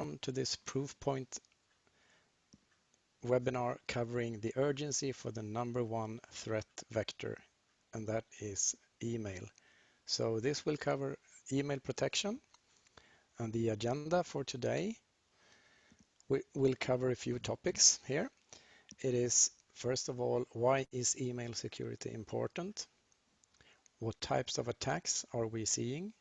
welcome to this Proofpoint webinar covering the urgency for the #1 threat vector, and that is email. So this will cover email protection, and the agenda for today will cover a few topics here. It is, first of all, why is email security important? What types of attacks are we seeing?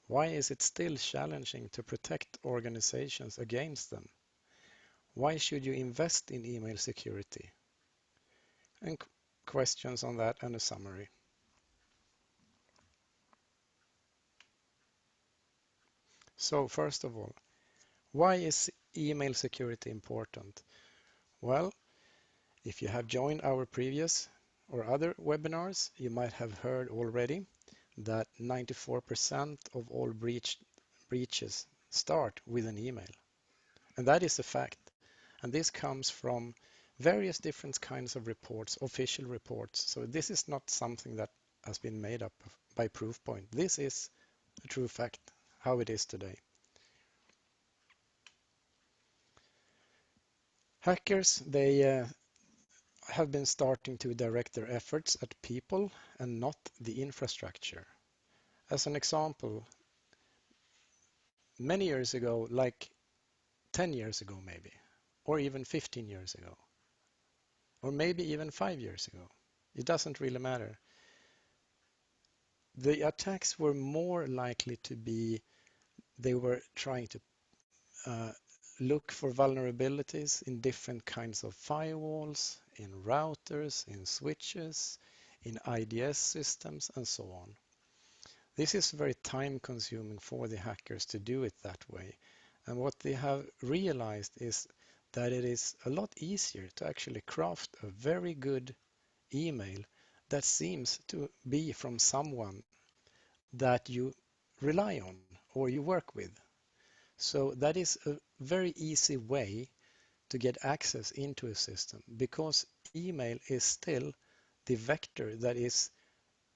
Why is it still challenging to protect organizations against them? Why should you invest in email security? And questions on that and a summary. So first of all, why is email security important? Well, if you have joined our previous or other webinars, you might have heard already that 94% of all breaches start with an email. And that is a fact. And this comes from various different kinds of reports, official reports. So this is not something that has been made up by Proofpoint. This is a true fact, how it is today. Hackers, they have been starting to direct their efforts at people and not the infrastructure. As an example, many years ago, like 10 years ago maybe, or even 15 years ago, or maybe even 5 years ago, it doesn't really matter. The attacks were more likely to be, they were trying to look for vulnerabilities in different kinds of firewalls, in routers, in switches, in IDS systems, and so on. This is very time consuming for the hackers to do it that way. And what they have realized is that it is a lot easier to actually craft a very good email that seems to be from someone that you rely on or you work with. So that is a very easy way to get access into a system, because email is still the vector that is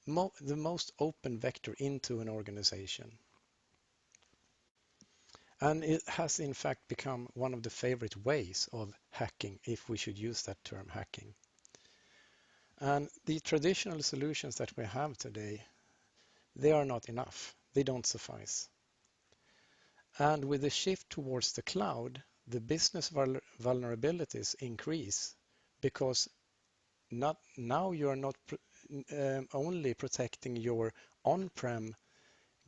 the most open vector into an organization. And it has in fact become one of the favorite ways of hacking, if we should use that term, hacking. And the traditional solutions that we have today, they are not enough. They don't suffice. And with the shift towards the cloud, the business vulnerabilities increase, because now you are not only protecting your on-prem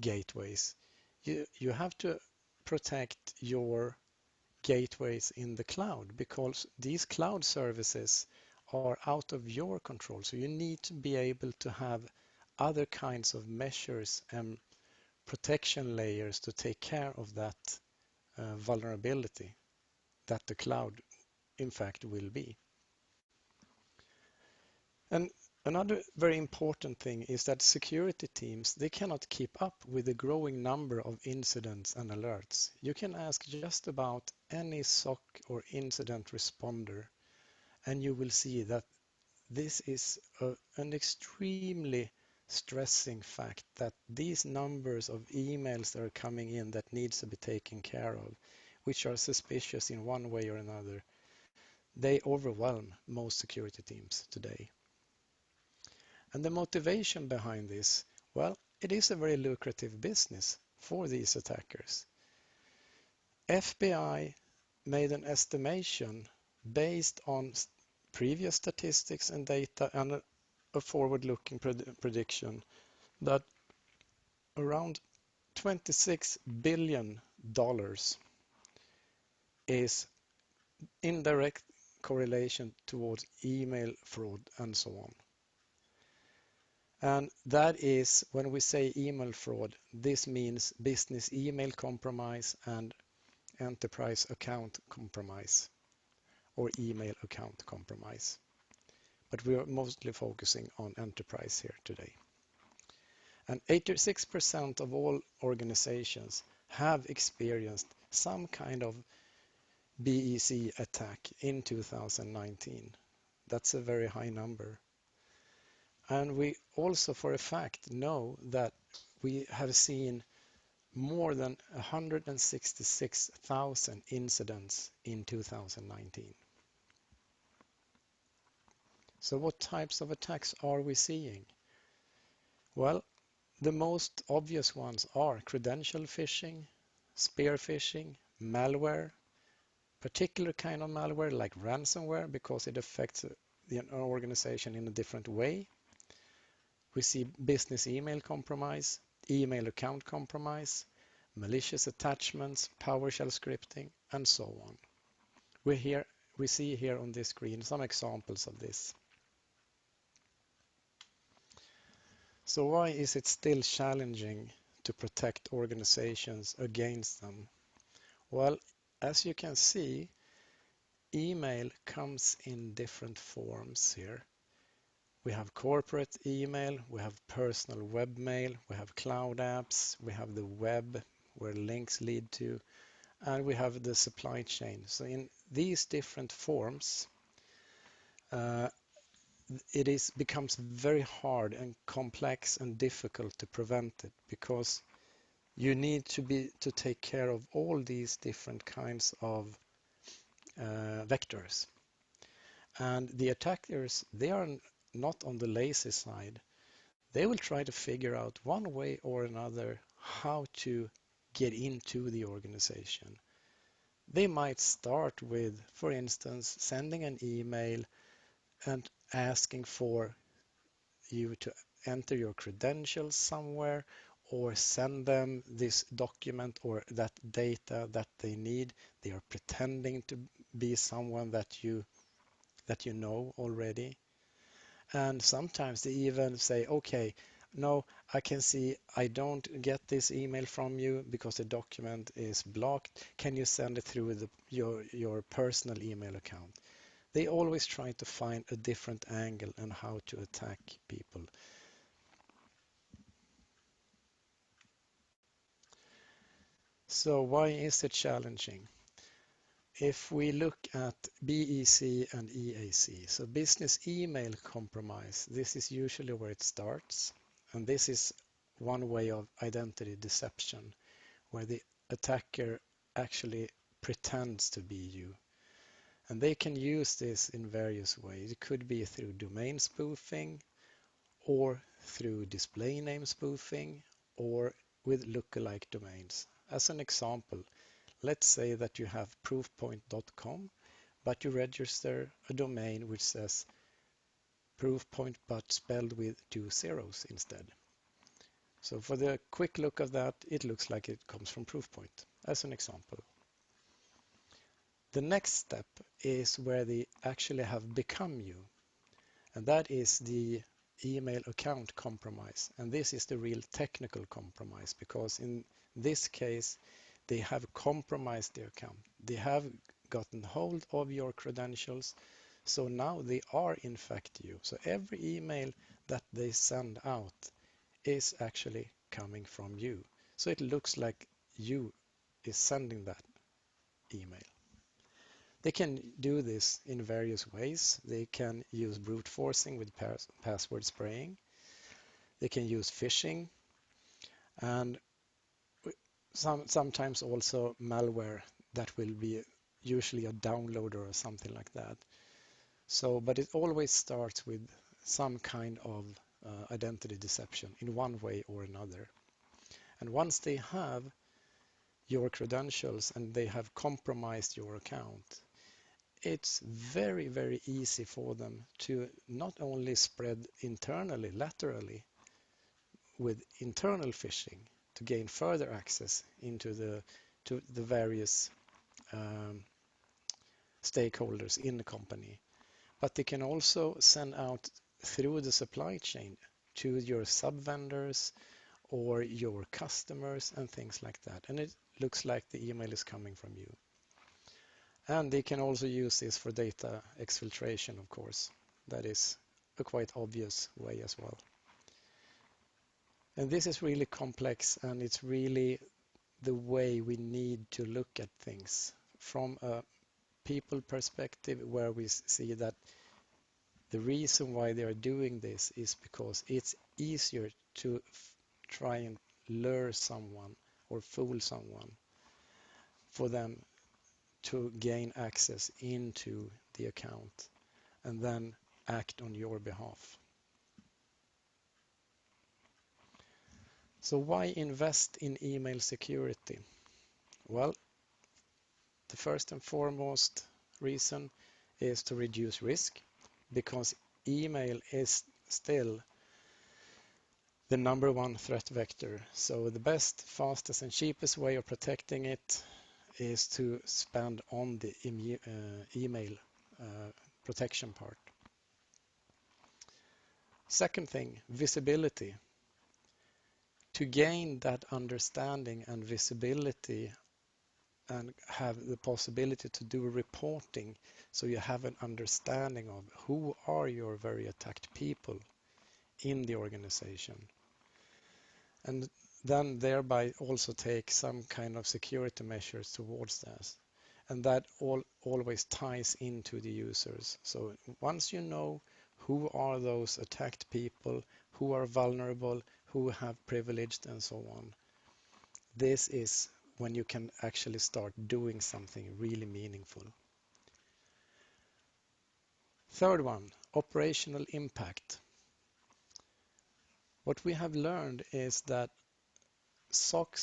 gateways. You have to protect your gateways in the cloud, because these cloud services are out of your control. So you need to be able to have other kinds of measures and protection layers to take care of that vulnerability that the cloud in fact will be. And another very important thing is that security teams, they cannot keep up with the growing number of incidents and alerts. You can ask just about any SOC or incident responder, and you will see that this is an extremely stressing fact, that these numbers of emails that are coming in that needs to be taken care of, which are suspicious in one way or another, they overwhelm most security teams today. And the motivation behind this, well, it is a very lucrative business for these attackers. FBI made an estimation based on previous statistics and data and a forward-looking prediction that around $26 billion is in direct correlation towards email fraud and so on. And that is, when we say email fraud, this means business email compromise and enterprise account compromise, or email account compromise. But we are mostly focusing on enterprise here today. And 86% of all organizations have experienced some kind of BEC attack in 2019. That's a very high number. And we also for a fact know that we have seen more than 166,000 incidents in 2019. So what types of attacks are we seeing? Well, the most obvious ones are credential phishing, spear phishing, malware, particular kind of malware like ransomware because it affects the organization in a different way. We see business email compromise, email account compromise, malicious attachments, PowerShell scripting, and so on. We see here on this screen some examples of this. So why is it still challenging to protect organizations against them? Well, as you can see, email comes in different forms here. We have corporate email, we have personal webmail, we have cloud apps, we have the web where links lead to, and we have the supply chain. So in these different forms, uh, becomes very hard and complex and difficult to prevent it because you need to take care of all these different kinds of vectors. And the attackers, they are not on the lazy side. They will try to figure out one way or another how to get into the organization. They might start with, for instance, sending an email and asking for you to enter your credentials somewhere or send them this document or that data that they need. They are pretending to be someone that you know already. And sometimes they even say, okay, no, I can see I don't get this email from you because the document is blocked. Can you send it through your personal email account? They always try to find a different angle and how to attack people. So why is it challenging? If we look at BEC and EAC, so business email compromise, this is usually where it starts. And this is one way of identity deception, where the attacker actually pretends to be you. And they can use this in various ways. It could be through domain spoofing, or through display name spoofing, or with lookalike domains. As an example, let's say that you have proofpoint.com, but you register a domain which says Proofpoint but spelled with 2 zeros instead. So for the quick look of that, it looks like it comes from Proofpoint, as an example. The next step is where they actually have become you, and that is the email account compromise. And this is the real technical compromise because in this case, they have compromised their account. They have gotten hold of your credentials. So now they are in fact you. So every email that they send out is actually coming from you. So it looks like you is sending that email. They can do this in various ways. They can use brute forcing with password spraying. They can use phishing and sometimes also malware that will be usually a downloader or something like that. So, but it always starts with some kind of identity deception in one way or another. And once they have your credentials and they have compromised your account, it's very, very easy for them to not only spread internally, laterally, with internal phishing to gain further access into the various um, stakeholders in the company, but they can also send out through the supply chain to your sub-vendors or your customers and things like that. And it looks like the email is coming from you. And they can also use this for data exfiltration, of course. That is a quite obvious way as well. And this is really complex, and it's really the way we need to look at things from a people perspective, where we see that the reason why they are doing this is because it's easier to try and lure someone or fool someone for them to gain access into the account and then act on your behalf. So why invest in email security? Well, the first and foremost reason is to reduce risk, because email is still the number one threat vector. So the best, fastest, and cheapest way of protecting it is to spend on the email protection part. Second thing, visibility. To gain that understanding and visibility and have the possibility to do reporting, so you have an understanding of who are your very attacked people in the organization, and then thereby also take some kind of security measures towards that. And that always ties into the users. So once you know who are those attacked people, who are vulnerable, who have privileged, and so on, this is when you can actually start doing something really meaningful. Third one, operational impact. What we have learned is that SOC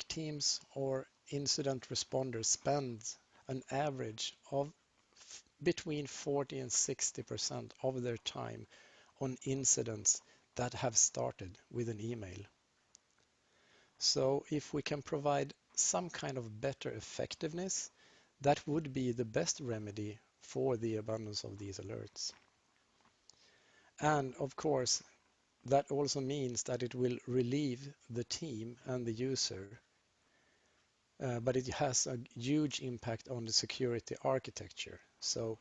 teams or incident responders spend an average of between 40 and 60% of their time on incidents that have started with an email. So if we can provide some kind of better effectiveness, that would be the best remedy for the abundance of these alerts. And of course, that also means that it will relieve the team and the user, but it has a huge impact on the security architecture. So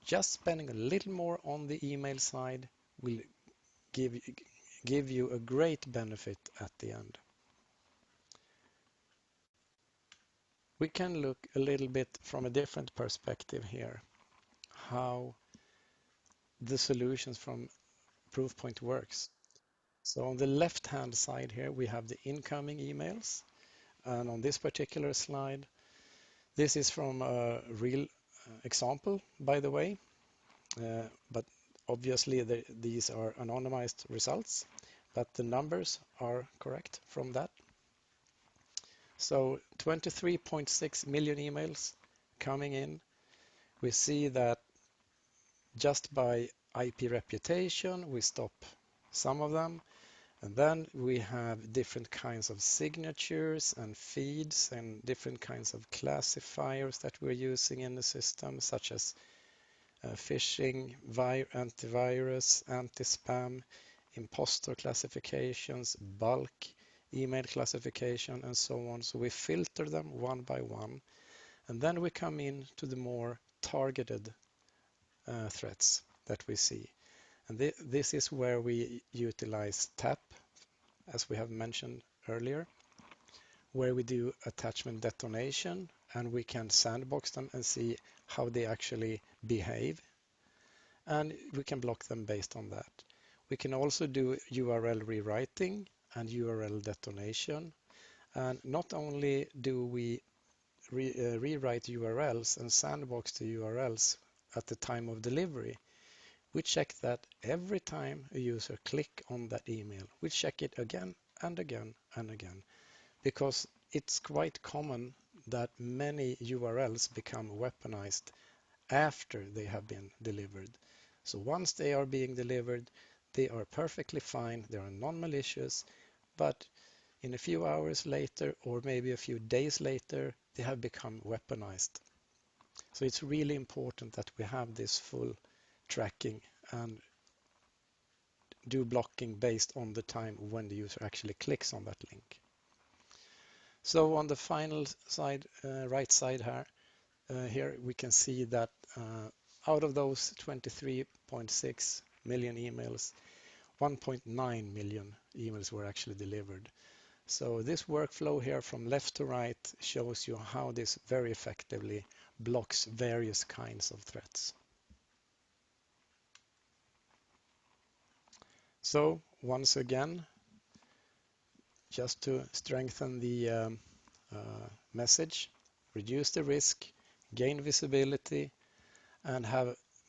just spending a little more on the email side will give you a great benefit at the end. We can look a little bit from a different perspective here, how the solutions from Proofpoint works. So on the left-hand side here, we have the incoming emails. And on this particular slide, this is from a real example, by the way, but obviously these are anonymized results, but the numbers are correct from that. So 23.6 million emails coming in. We see that just by IP reputation, we stop some of them. And then we have different kinds of signatures and feeds and different kinds of classifiers that we're using in the system, such as phishing, antivirus, anti-spam, imposter classifications, bulk email classification, and so on. So we filter them one by one, and then we come in to the more targeted threats that we see. And this is where we utilize TAP, as we have mentioned earlier, where we do attachment detonation, and we can sandbox them and see how they actually behave, and we can block them based on that. We can also do URL rewriting and URL detonation, and not only do we rewrite URLs and sandbox the URLs at the time of delivery, we check that every time a user click on that email. We check it again and again and again, because it's quite common that many URLs become weaponized after they have been delivered. So once they are being delivered, they are perfectly fine, they are non-malicious, but in a few hours later, or maybe a few days later, they have become weaponized. So it's really important that we have this full tracking and do blocking based on the time when the user actually clicks on that link. So on the final side, right side here we can see that out of those 23.6 million emails, 1.9 million emails were actually delivered. So this workflow here from left to right shows you how this very effectively blocks various kinds of threats. So once again, just to strengthen the message, reduce the risk, gain visibility, and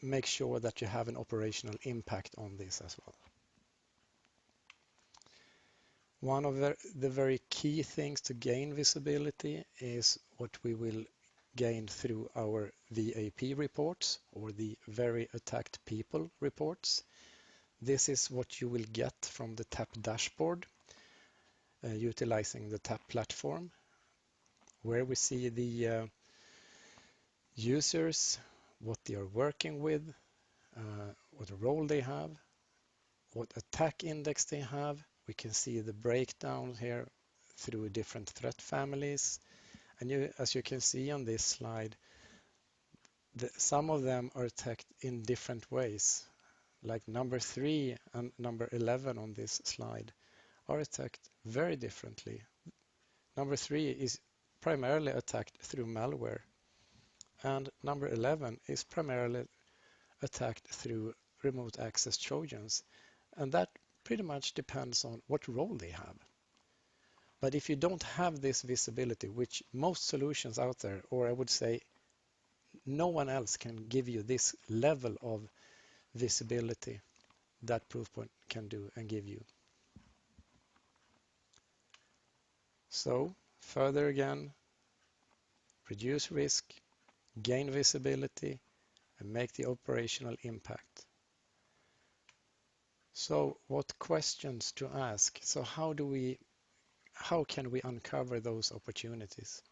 make sure that you have an operational impact on this as well. One of the very key things to gain visibility is what we will gain through our VAP reports, or the Very Attacked People reports. This is what you will get from the TAP dashboard, utilizing the TAP platform, where we see the users, what they are working with, what role they have, what attack index they have. We can see the breakdown here through different threat families. And as you can see on this slide, some of them are attacked in different ways. Like number 3 and number 11 on this slide are attacked very differently. Number 3 is primarily attacked through malware, and number 11 is primarily attacked through remote access Trojans. And that pretty much depends on what role they have. But if you don't have this visibility, which most solutions out there, or I would say no one else can give you this level of visibility that Proofpoint can do and give you. So further again, reduce risk, gain visibility, and make the operational impact. So what questions to ask? So how can we uncover those opportunities?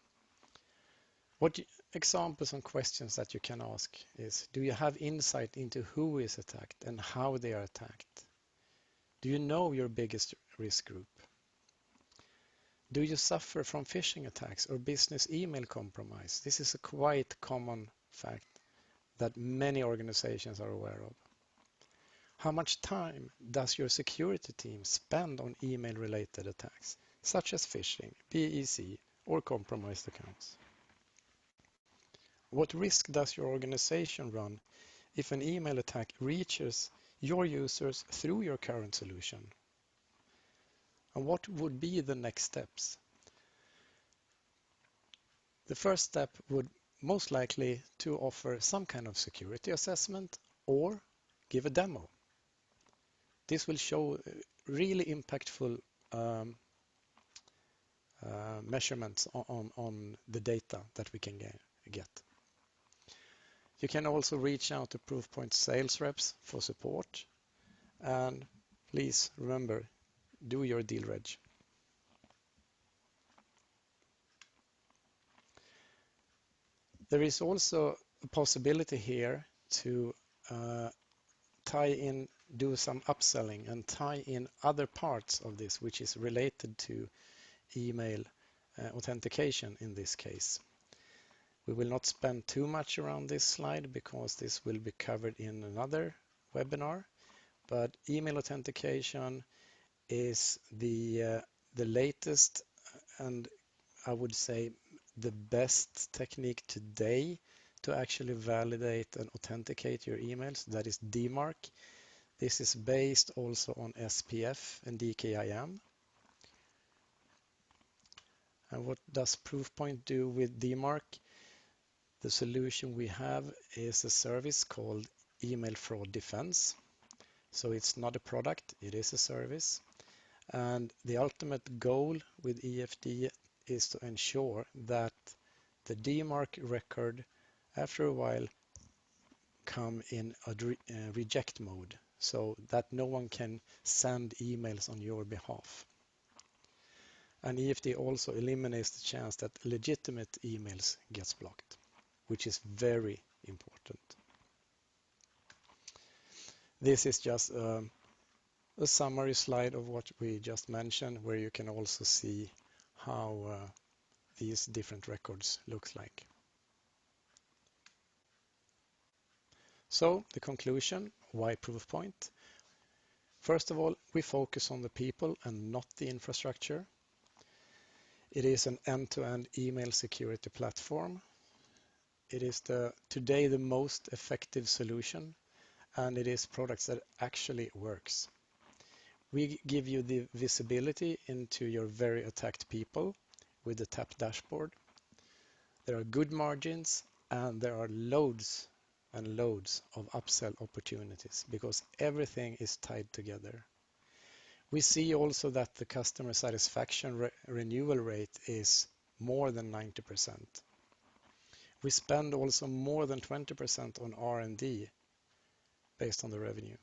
What examples and questions that you can ask is, do you have insight into who is attacked and how they are attacked? Do you know your biggest risk group? Do you suffer from phishing attacks or business email compromise? This is a quite common fact that many organizations are aware of. How much time does your security team spend on email-related attacks, such as phishing, BEC, or compromised accounts? What risk does your organization run if an email attack reaches your users through your current solution? And what would be the next steps? The first step would most likely to offer some kind of security assessment or give a demo. This will show really impactful measurements on the data that we can get. You can also reach out to Proofpoint sales reps for support. And please remember, do your deal reg. There is also a possibility here to do some upselling and tie in other parts of this, which is related to email authentication in this case. We will not spend too much around this slide because this will be covered in another webinar, but email authentication is the latest and I would say the best technique today to actually validate and authenticate your emails. That is DMARC. This is based also on SPF and DKIM. And what does Proofpoint do with DMARC? The solution we have is a service called Email Fraud Defense. So it's not a product, it is a service. And the ultimate goal with EFD is to ensure that the DMARC record after a while come in a reject mode so that no one can send emails on your behalf. And EFD also eliminates the chance that legitimate emails gets blocked, which is very important. This is just a summary slide of what we just mentioned, where you can also see how these different records looks like. So the conclusion, why Proofpoint? First of all, we focus on the people and not the infrastructure. It is an end-to-end email security platform. It is today the most effective solution, and it is products that actually works. We give you the visibility into your very attacked people with the tap dashboard. There are good margins and there are loads and loads of upsell opportunities because everything is tied together. We see also that the customer satisfaction renewal rate is more than 90%. We spend also more than 20% on R&D based on the revenue.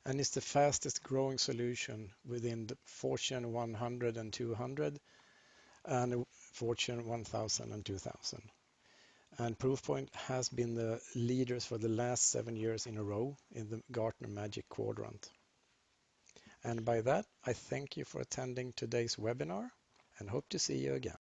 And it's the fastest growing solution within the Fortune 100 and 200 and Fortune 1000 and 2000. And Proofpoint has been the leaders for the last 7 years in a row in the Gartner Magic Quadrant. And by that, I thank you for attending today's webinar and hope to see you again.